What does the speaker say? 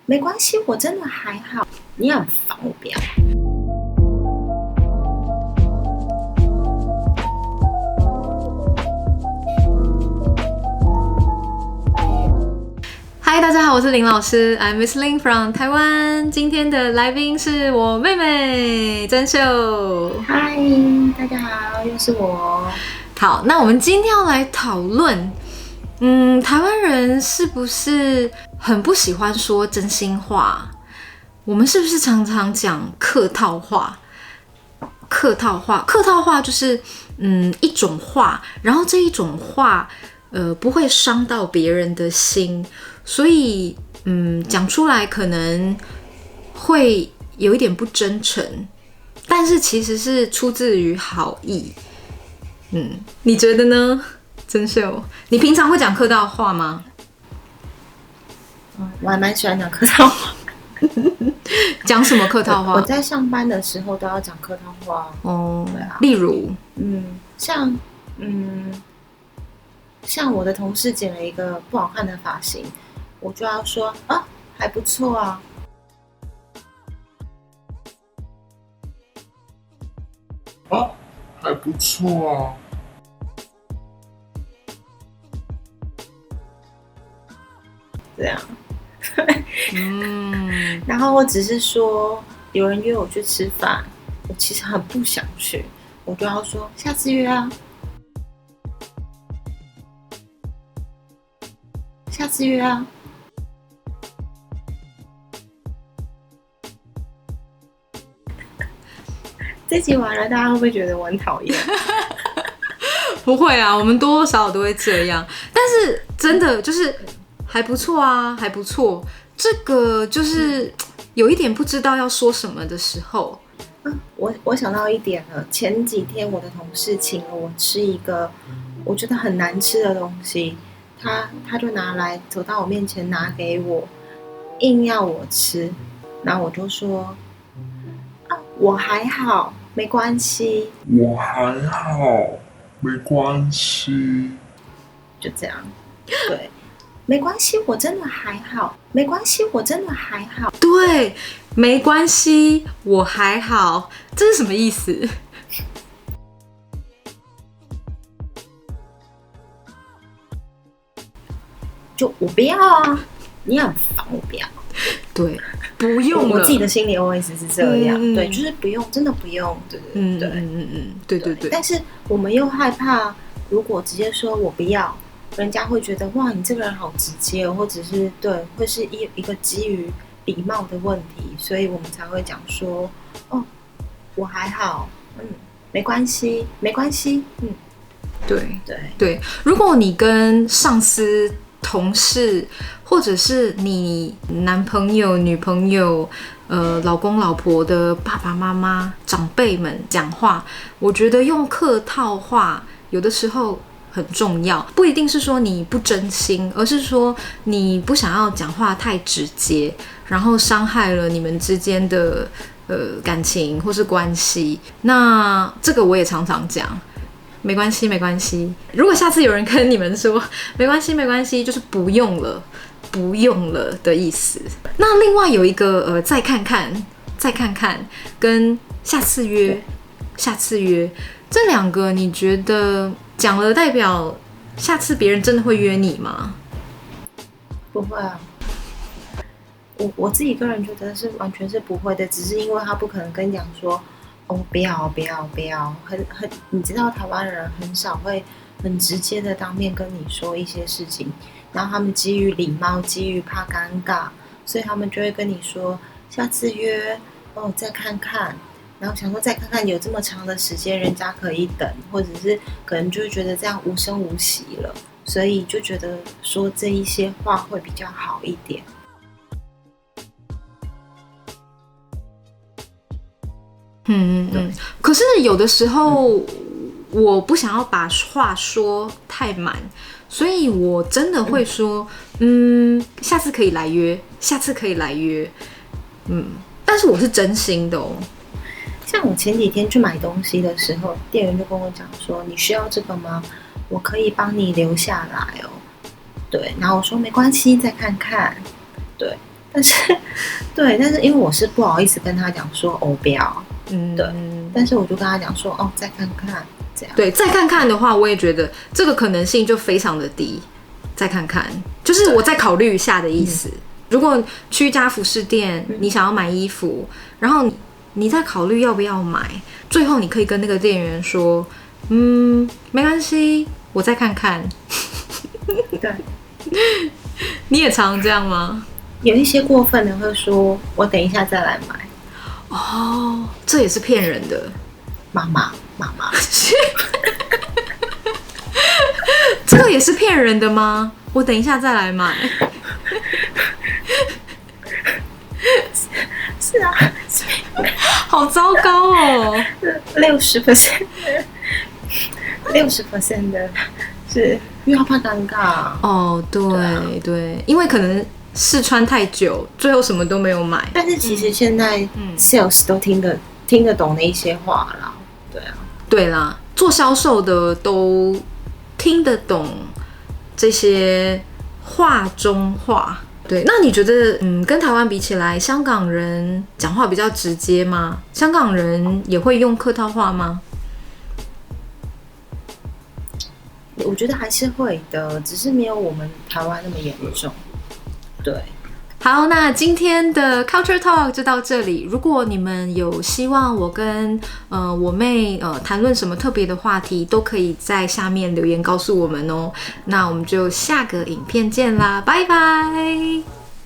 没关系，我真的还好。你很烦，我不要。嗨，大家好，我是林老师 ，I'm Miss Lin from 台湾。今天的来宾是我妹妹珍秀。嗨，大家好，又是我。好，那我们今天要来讨论，台湾人是不是很不喜欢说真心话？我们是不是常常讲客套话？客套话就是一种话，然后这一种话不会伤到别人的心，所以讲出来可能会有一点不真诚，但是其实是出自于好意。你觉得呢，珍秀？你平常会讲客套话吗？我还蛮喜欢讲客套话。讲什么客套话？我在上班的时候都要讲客套话。对啊。例如，像我的同事剪了一个不好看的发型，我就要说啊，还不错啊。啊，还不错啊。这样。然后我只是说有人约我去吃饭，我其实很不想去，我就要说下次约啊，下次约啊。这集完了，大家会不会觉得我很讨厌？不会啊，我们多多少少都会这样。但是真的就是还不错啊，还不错。这个就是有一点不知道要说什么的时候。我想到一点了，前几天我的同事请了我吃一个我觉得很难吃的东西，他就拿来走到我面前拿给我，硬要我吃，然后我就说我还好，没关系。我还好，没关系。就这样，对，没关系，我真的还好，没关系，我真的还好。对，没关系，我还好，这是什么意思？就我不要啊，你很烦，我不要。对，不用了。我自己的心理 OS 是这样，对，就是不用，真的不用，对。对。但是我们又害怕，如果直接说我不要，人家会觉得哇，你这个人好直接，或者是对，会是一个基于礼貌的问题，所以我们才会讲说，哦，我还好，没关系，没关系，对。如果你跟上司、同事，或者是你男朋友、女朋友、老公、老婆的爸爸妈妈、长辈们讲话，我觉得用客套话有的时候很重要，不一定是说你不真心，而是说你不想要讲话太直接，然后伤害了你们之间的感情或是关系。那这个我也常常讲。没关系，没关系。如果下次有人跟你们说没关系，没关系，就是不用了，不用了的意思。那另外有一个再看看，再看看，跟下次约，下次约，这两个你觉得讲了代表下次别人真的会约你吗？不会啊。我自己个人觉得是完全是不会的，只是因为他不可能跟你讲说。哦，不要，你知道台湾人很少会很直接的当面跟你说一些事情，然后他们基于礼貌，基于怕尴尬，所以他们就会跟你说下次约再看看，然后想说再看看有这么长的时间人家可以等，或者是可能就会觉得这样无声无息了，所以就觉得说这一些话会比较好一点。可是有的时候我不想要把话说太满，所以我真的会说下次可以来约，下次可以来约。但是我是真心的哦。像我前几天去买东西的时候，店员就跟我讲说你需要这个吗？我可以帮你留下来哦。对，然后我说没关系，再看看。对，但是对，但是因为我是不好意思跟他讲说不要，对，但是我就跟他讲说再看看这样。对，再看看的话，我也觉得这个可能性就非常的低。再看看，就是我再考虑一下的意思。如果去一家服饰店，你想要买衣服，然后你再考虑要不要买，最后你可以跟那个店员说，没关系，我再看看。对，你也常这样吗？有一些过分的会说，我等一下再来买。哦，这也是骗人的。妈妈，这个也是骗人的吗？我等一下再来买。是啊，好糟糕哦。60% 的是因为他怕尴尬。哦，对对，因为可能试穿太久，最后什么都没有买。但是其实现在 sales 都听得懂那一些话啦。对啊，对啦，做销售的都听得懂这些话中话。对，那你觉得，跟台湾比起来，香港人讲话比较直接吗？香港人也会用客套话吗？我觉得还是会的，只是没有我们台湾那么严重。对。好，那今天的 Culture Talk 就到这里。如果你们有希望我跟我妹谈论什么特别的话题，都可以在下面留言告诉我们哦。那我们就下个影片见啦，拜拜。